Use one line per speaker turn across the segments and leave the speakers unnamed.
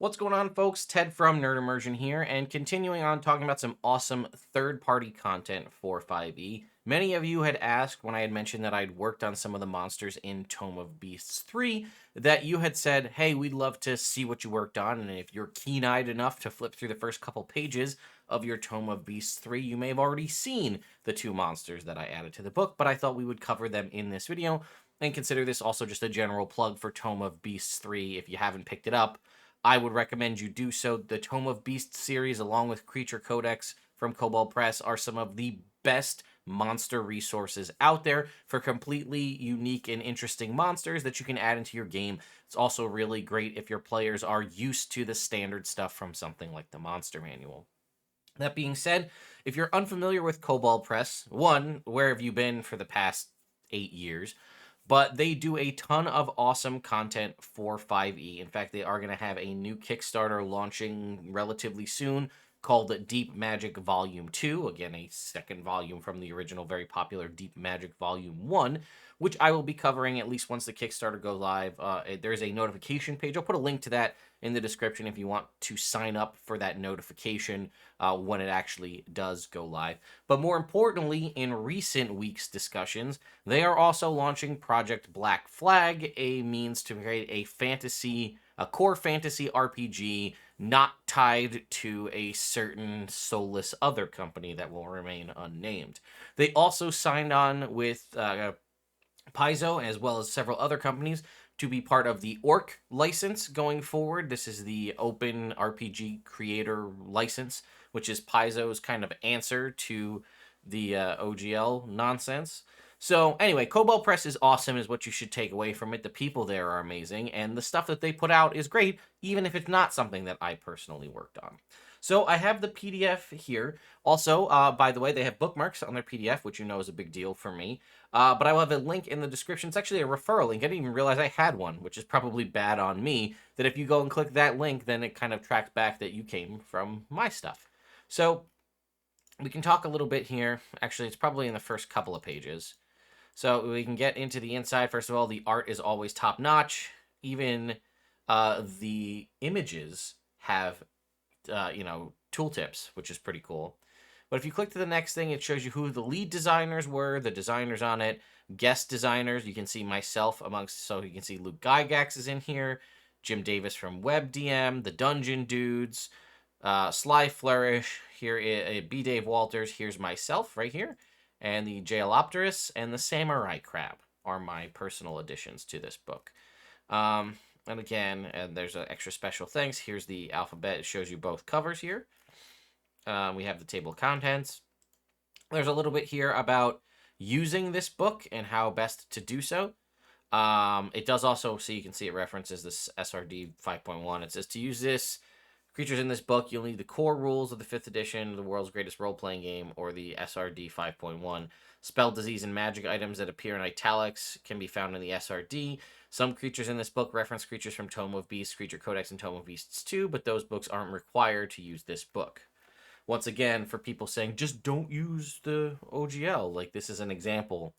What's going on, folks? Ted from Immersion here, and continuing on talking about some awesome third-party content for 5e. Many of you had asked when I had mentioned that I'd worked on some of the monsters in Tome of Beasts 3, that you had said, hey, we'd love to see what you worked on, and if you're keen-eyed enough to flip through the first couple pages of your Tome of Beasts 3, you may have already seen the two monsters that I added to the book, but I thought we would cover them in this video, and consider this also just a general plug for Tome of Beasts 3 if you haven't picked it up. I would recommend you do so. The Tome of Beasts series, along with Creature Codex from Cobalt Press, are some of the best monster resources out there for completely unique and interesting monsters that you can add into your game. It's also really great if your players are used to the standard stuff from something like the Monster Manual. That being said, if you're unfamiliar with Cobalt Press, one, where have you been for the past 8 years? But they do a ton of awesome content for 5e. In fact, they are going to have a new Kickstarter launching relatively soon called Deep Magic Volume 2. Again, a second volume from the original very popular Deep Magic Volume 1, which I will be covering at least once the Kickstarter goes live. There's a notification page. I'll put a link to that in the description if you want to sign up for that notification when it actually does go live. But more importantly, in recent weeks' discussions, they are also launching Project Black Flag, a means to create a core fantasy RPG not tied to a certain soulless other company that will remain unnamed. They also signed on with Paizo, as well as several other companies, to be part of the Orc license going forward. This is the open RPG creator license, which is Paizo's kind of answer to the OGL nonsense. So anyway, Cobalt Press is awesome is what you should take away from it. The people there are amazing, and the stuff that they put out is great, even if it's not something that I personally worked on. So I have the PDF here. Also, by the way, they have bookmarks on their PDF, which you know is a big deal for me. But I will have a link in the description. It's actually a referral link. I didn't even realize I had one, which is probably bad on me, that if you go and click that link, then it kind of tracks back that you came from my stuff. So we can talk a little bit here. Actually, it's probably in the first couple of pages. So we can get into the inside. First of all, the art is always top-notch. Even the images have, tooltips, which is pretty cool. But if you click to the next thing, it shows you who the lead designers were, the designers on it, guest designers. You can see myself amongst, so you can see Luke Gygax is in here, Jim Davis from WebDM, the Dungeon Dudes, Sly Flourish, here B. Dave Walters, here's myself right here, and the Jailopterus and the Samurai Crab are my personal additions to this book. And again, there's an extra special thanks. Here's the alphabet. It shows you both covers here. We have the table of contents. There's a little bit here about using this book and how best to do so. It does also, so you can see it references this SRD 5.1. It says to use this creatures in this book, you'll need the core rules of the 5th edition of the world's greatest role-playing game, or the SRD 5.1. Spell, disease, and magic items that appear in italics can be found in the SRD. Some creatures in this book reference creatures from Tome of Beasts, Creature Codex, and Tome of Beasts 2, but those books aren't required to use this book. Once again, for people saying, just don't use the OGL, like, this is an example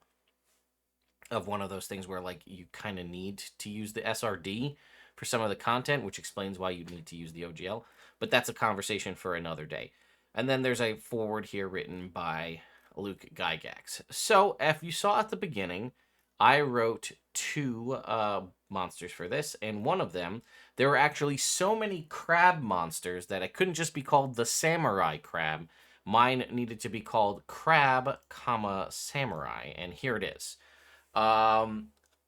of one of those things where, like, you kind of need to use the SRD for some of the content, which explains why you need to use the OGL. But that's a conversation for another day. And then there's a forward here written by Luke Gygax. So, if you saw at the beginning, I wrote 2 monsters for this, and one of them, there were actually so many crab monsters that it couldn't just be called the Samurai Crab. Mine needed to be called Crab, Samurai, and here it is.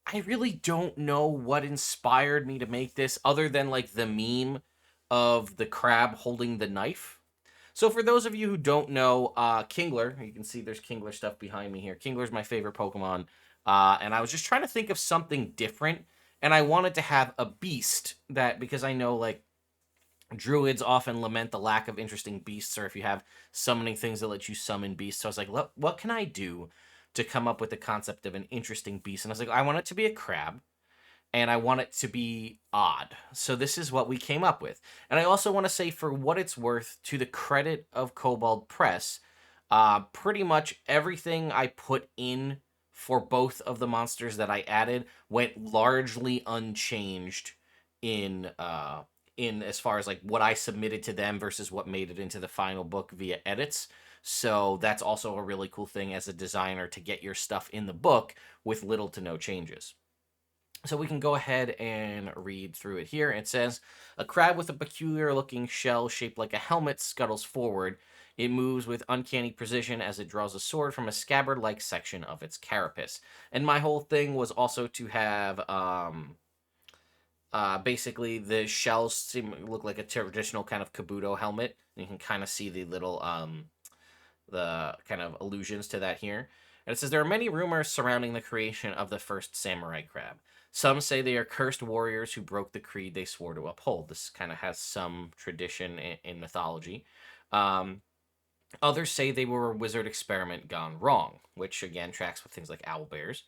I really don't know what inspired me to make this, other than, like, the meme of the crab holding the knife. So for those of you who don't know, Kingler, you can see there's Kingler stuff behind me here. Kingler's my favorite Pokemon, and I was just trying to think of something different, and I wanted to have a beast that, because I know, like, druids often lament the lack of interesting beasts, or if you have summoning things that let you summon beasts. So I was like, what can I do to come up with the concept of an interesting beast? And I was like, I want it to be a crab, and I want it to be odd. So this is what we came up with. And I also want to say, for what it's worth, to the credit of Cobalt Press, pretty much everything I put in for both of the monsters that I added went largely unchanged in in as far as like what I submitted to them versus what made it into the final book via edits. So that's also a really cool thing as a designer to get your stuff in the book with little to no changes. So we can go ahead and read through it here. It says, a crab with a peculiar looking shell shaped like a helmet scuttles forward. It moves with uncanny precision as it draws a sword from a scabbard-like section of its carapace. And my whole thing was also to have basically the shells look like a traditional kind of kabuto helmet. And you can kind of see the little the kind of allusions to that here. And it says there are many rumors surrounding the creation of the first samurai crab. Some say they are cursed warriors who broke the creed they swore to uphold. This kind of has some tradition in mythology. Others say they were a wizard experiment gone wrong, which again tracks with things like owlbears.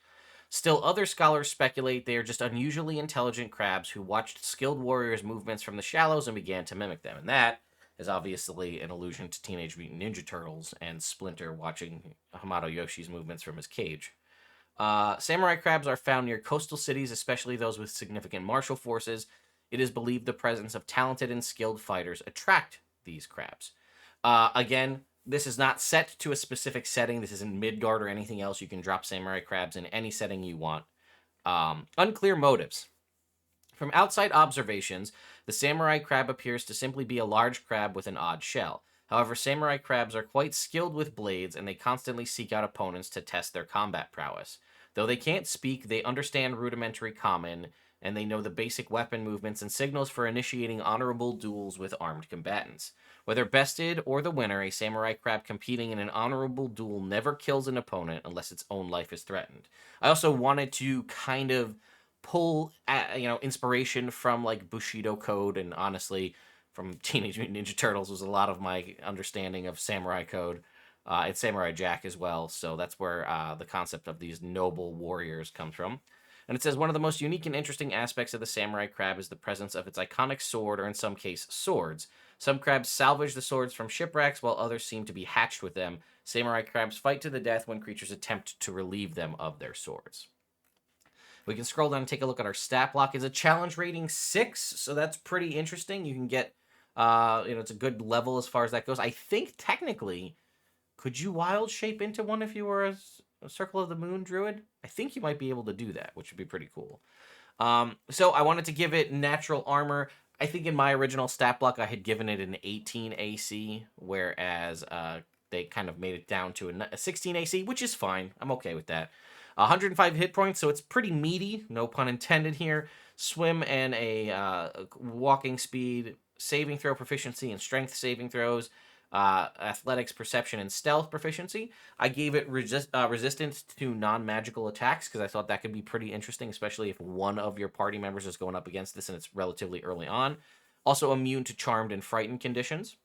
Still, other scholars speculate they are just unusually intelligent crabs who watched skilled warriors' movements from the shallows and began to mimic them. And that is obviously an allusion to Teenage Mutant Ninja Turtles and Splinter watching Hamato Yoshi's movements from his cage. Samurai crabs are found near coastal cities, especially those with significant martial forces. It is believed the presence of talented and skilled fighters attract these crabs. Again, this is not set to a specific setting. This isn't Midgard or anything else. You can drop samurai crabs in any setting you want. Unclear motives. From outside observations, the samurai crab appears to simply be a large crab with an odd shell. However, samurai crabs are quite skilled with blades, and they constantly seek out opponents to test their combat prowess. Though they can't speak, they understand rudimentary common, and they know the basic weapon movements and signals for initiating honorable duels with armed combatants. Whether bested or the winner, a samurai crab competing in an honorable duel never kills an opponent unless its own life is threatened. I also wanted to kind of pull inspiration from like Bushido Code, and honestly from Teenage Mutant Ninja Turtles was a lot of my understanding of Samurai Code. And Samurai Jack as well, so that's where the concept of these noble warriors comes from. And it says one of the most unique and interesting aspects of the samurai crab is the presence of its iconic sword, or in some case, swords. Some crabs salvage the swords from shipwrecks, while others seem to be hatched with them. Samurai crabs fight to the death when creatures attempt to relieve them of their swords. We can scroll down and take a look at our stat block. It's a challenge rating 6, so that's pretty interesting. You can get, it's a good level as far as that goes. I think technically, could you wild shape into one if you were a Circle of the Moon druid? I think you might be able to do that, which would be pretty cool. So I wanted to give it natural armor. I think in my original stat block, I had given it an 18 AC, whereas they kind of made it down to a 16 AC, which is fine. I'm okay with that. 105 hit points, so it's pretty meaty, no pun intended here. Swim and a walking speed, saving throw proficiency, and strength saving throws. Athletics, perception, and stealth proficiency. I gave it resistance to non-magical attacks because I thought that could be pretty interesting, especially if one of your party members is going up against this and it's relatively early on. Also immune to charmed and frightened conditions.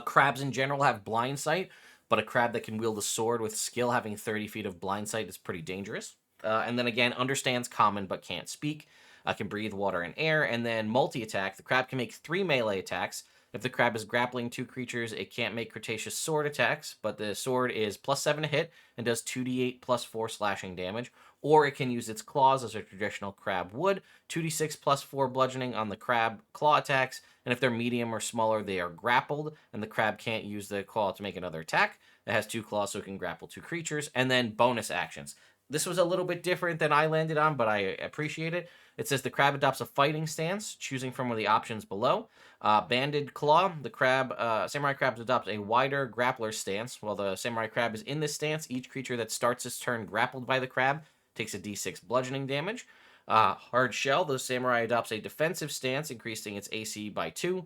Crabs in general have blind sight, but a crab that can wield a sword with skill having 30 feet of blind sight is pretty dangerous. And then again, understands common but can't speak. Can breathe water and air. And then multi-attack. The crab can make 3 melee attacks. If the crab is grappling 2 creatures, it can't make Cretaceous sword attacks, but the sword is +7 to hit and does 2d8 +4 slashing damage. Or it can use its claws as a traditional crab would, 2d6 +4 bludgeoning on the crab claw attacks, and if they're medium or smaller, they are grappled, and the crab can't use the claw to make another attack. It has 2 claws, so it can grapple 2 creatures, and then bonus actions. This was a little bit different than I landed on, but I appreciate it. It says the crab adopts a fighting stance, choosing from one of the options below. Banded claw, the samurai crab adopts a wider grappler stance. While the samurai crab is in this stance, each creature that starts its turn grappled by the crab takes a d6 bludgeoning damage. Hard shell, the samurai adopts a defensive stance, increasing its AC by 2.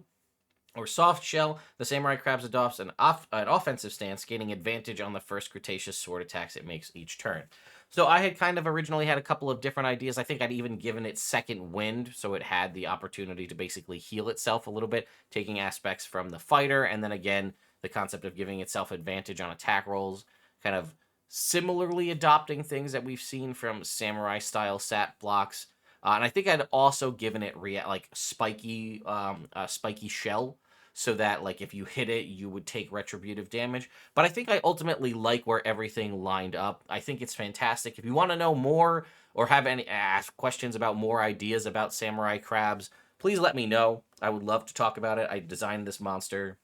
Or soft shell, the samurai crab adopts an offensive stance, gaining advantage on the first Cretaceous sword attacks it makes each turn. So I had kind of originally had a couple of different ideas. I think I'd even given it second wind, so it had the opportunity to basically heal itself a little bit, taking aspects from the fighter, and then again, the concept of giving itself advantage on attack rolls, kind of similarly adopting things that we've seen from samurai-style stat blocks. And I think I'd also given it spiky shell, so that like if you hit it, you would take retributive damage. But I think I ultimately like where everything lined up. I think it's fantastic. If you want to know more or have any ask questions about more ideas about samurai crabs, please let me know. I would love to talk about it. I designed this monster.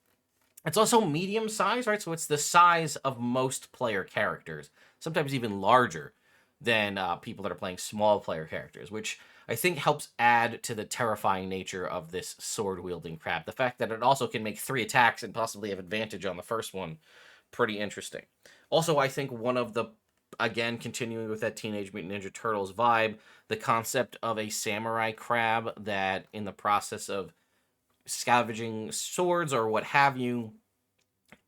It's also medium size, right? So it's the size of most player characters, sometimes even larger than people that are playing small player characters, which I think helps add to the terrifying nature of this sword-wielding crab. The fact that it also can make 3 attacks and possibly have advantage on the first one, pretty interesting. Also, I think one of the, again, continuing with that Teenage Mutant Ninja Turtles vibe, the concept of a samurai crab that in the process of scavenging swords or what have you,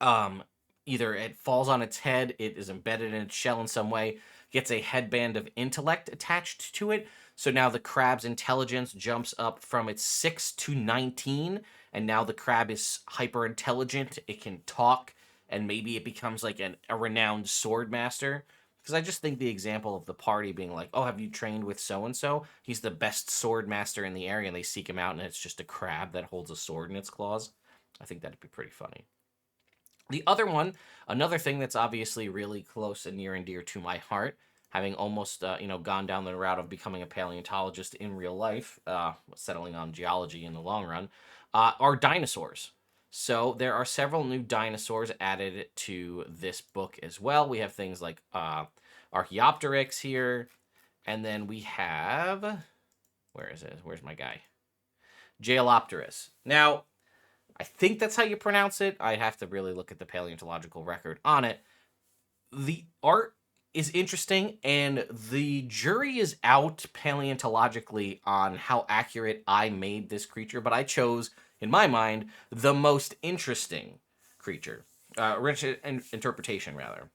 either it falls on its head, it is embedded in its shell in some way, gets a headband of intellect attached to it. So now the crab's intelligence jumps up from its 6 to 19, and now the crab is hyper intelligent. It can talk, and maybe it becomes like a renowned sword master. Because I just think the example of the party being like, oh, have you trained with so and so? He's the best sword master in the area, and they seek him out, and it's just a crab that holds a sword in its claws. I think that'd be pretty funny. The other one, another thing that's obviously really close and near and dear to my heart, having almost gone down the route of becoming a paleontologist in real life, settling on geology in the long run, are dinosaurs. So there are several new dinosaurs added to this book as well. We have things like Archaeopteryx here, and then we have, where is it? Where's my guy? Jailopterus. Now, I think that's how you pronounce it. I'd have to really look at the paleontological record on it. The art is interesting, and the jury is out paleontologically on how accurate I made this creature, but I chose, in my mind, the most interesting creature. Interpretation, rather.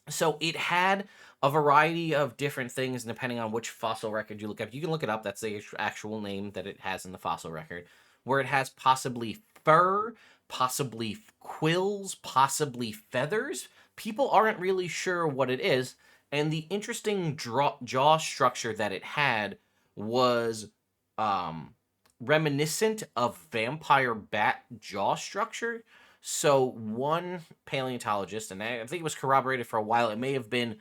So it had a variety of different things depending on which fossil record you look up. You can look it up. That's the actual name that it has in the fossil record, where it has possibly fur, possibly quills, possibly feathers. People aren't really sure what it is, and the interesting jaw structure that it had was reminiscent of vampire bat jaw structure. So one paleontologist, and I think it was corroborated for a while, it may have been,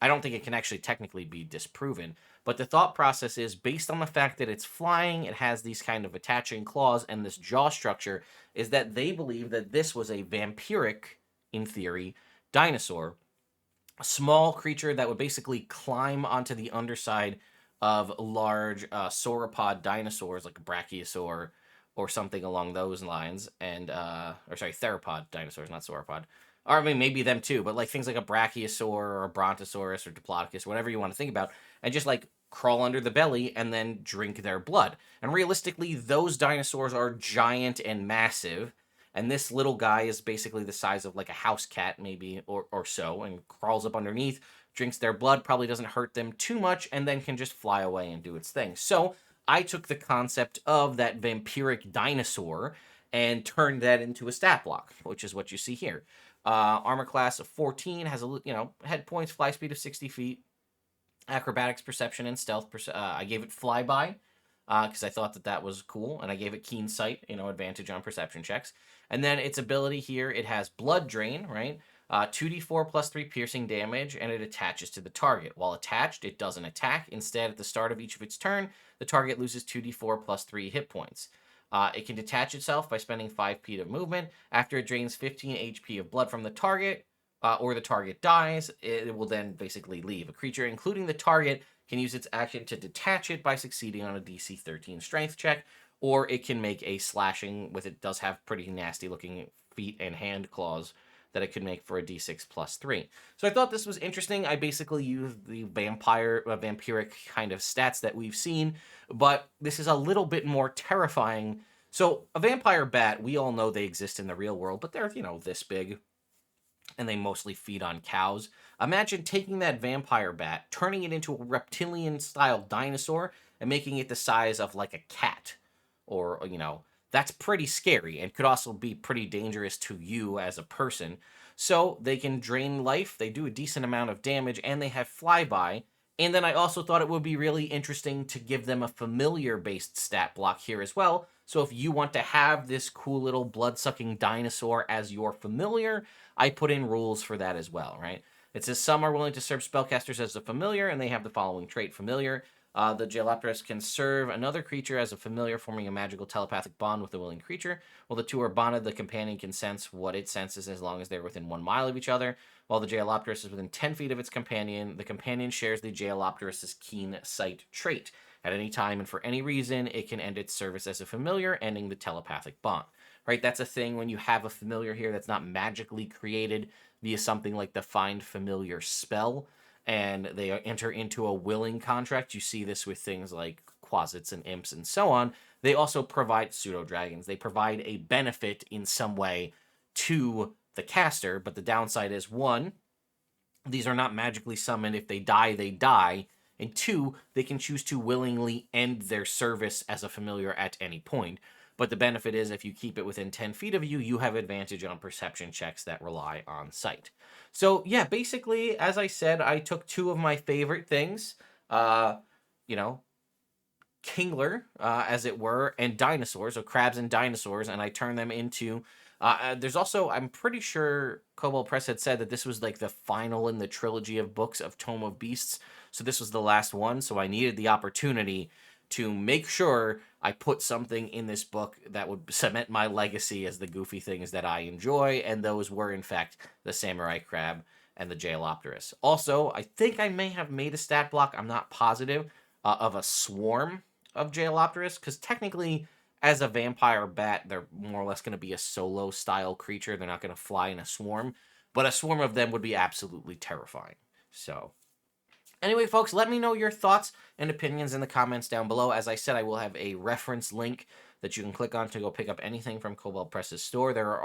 I don't think it can actually technically be disproven, but the thought process is based on the fact that it's flying, it has these kind of attaching claws and this jaw structure, is that they believe that this was a vampiric, in theory, dinosaur. A small creature that would basically climb onto the underside of large sauropod dinosaurs like a brachiosaur or something along those lines, and theropod dinosaurs, not sauropod. Or I mean, maybe them too, but like things like a brachiosaur or a brontosaurus or diplodocus, whatever you want to think about, and just like crawl under the belly and then drink their blood. And realistically, those dinosaurs are giant and massive, and this little guy is basically the size of like a house cat, maybe, or so, and crawls up underneath, drinks their blood, probably doesn't hurt them too much, and then can just fly away and do its thing. So I took the concept of that vampiric dinosaur and turned that into a stat block, which is what you see here. Armor class of 14, has head points, fly speed of 60 feet, acrobatics, perception, and stealth. I gave it flyby because I thought that was cool, and I gave it keen sight, advantage on perception checks. And then its ability here, it has blood drain, right? 2d4 plus 3 piercing damage, and it attaches to the target. While attached, it doesn't attack. Instead, at the start of each of its turn, the target loses 2d4 plus 3 hit points. It can detach itself by spending 5 feet of movement. After it drains 15 HP of blood from the target, or the target dies, it will then basically leave. A creature, including the target, can use its action to detach it by succeeding on a DC 13 strength check, or it can make a slashing with it. Does have pretty nasty looking feet and hand claws that it could make for a d6 plus 3. So I thought this was interesting. I basically used the vampiric kind of stats that we've seen, but this is a little bit more terrifying. So a vampire bat, we all know they exist in the real world, but they're, this big, and they mostly feed on cows. Imagine taking that vampire bat, turning it into a reptilian-style dinosaur, and making it the size of like a cat, or, that's pretty scary and could also be pretty dangerous to you as a person. So they can drain life, they do a decent amount of damage, and they have flyby. And then I also thought it would be really interesting to give them a familiar-based stat block here as well. So if you want to have this cool little blood-sucking dinosaur as your familiar, I put in rules for that as well, right? It says some are willing to serve spellcasters as a familiar, and they have the following trait: familiar. The jailopterus can serve another creature as a familiar, forming a magical telepathic bond with the willing creature. While the two are bonded, the companion can sense what it senses as long as they're within 1 mile of each other. While the jailopterus is within 10 feet of its companion, the companion shares the jailopterus's keen sight trait. At any time and for any reason, it can end its service as a familiar, ending the telepathic bond. Right? That's a thing when you have a familiar here that's not magically created via something like the Find Familiar spell, and they enter into a willing contract. You see this with things like quasits and imps and so on. They also provide pseudo dragons. They provide a benefit in some way to the caster, but the downside is one, these are not magically summoned. If they die, they die. And two, they can choose to willingly end their service as a familiar at any point. But the benefit is if you keep it within 10 feet of you, you have advantage on perception checks that rely on sight. So yeah, basically, as I said, I took two of my favorite things, you know, Kingler, as it were, and dinosaurs, so crabs and dinosaurs, and I turned them into. There's also, I'm pretty sure Cobalt Press had said that this was like the final in the trilogy of books of Tome of Beasts, so this was the last one, so I needed the opportunity to make sure I put something in this book that would cement my legacy as the goofy things that I enjoy, and those were, in fact, the Samurai Crab and the Jailopterus. Also, I think I may have made a stat block, I'm not positive, of a swarm of Jeholopterus, because technically, as a vampire bat, they're more or less going to be a solo style creature. They're not going to fly in a swarm, but a swarm of them would be absolutely terrifying. So, anyway, folks, let me know your thoughts and opinions in the comments down below. As I said, I will have a reference link that you can click on to go pick up anything from Cobalt Press's store. There's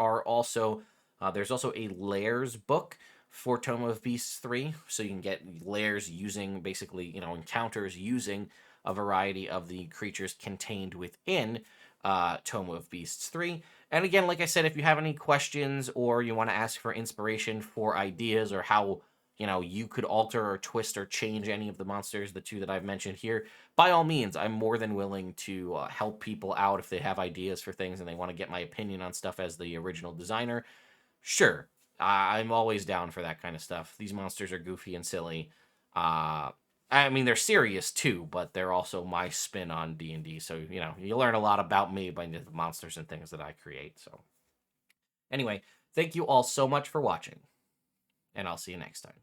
also a layers book for Tome of Beasts 3, so you can get layers using basically, encounters using a variety of the creatures contained within Tome of Beasts 3. And again, like I said, if you have any questions or you want to ask for inspiration for ideas or how you could alter or twist or change any of the monsters, the two that I've mentioned here, by all means, I'm more than willing to help people out if they have ideas for things and they want to get my opinion on stuff as the original designer. Sure, I'm always down for that kind of stuff. These monsters are goofy and silly. I mean, they're serious too, but they're also my spin on D&D. So, you learn a lot about me by the monsters and things that I create. So, anyway, thank you all so much for watching, and I'll see you next time.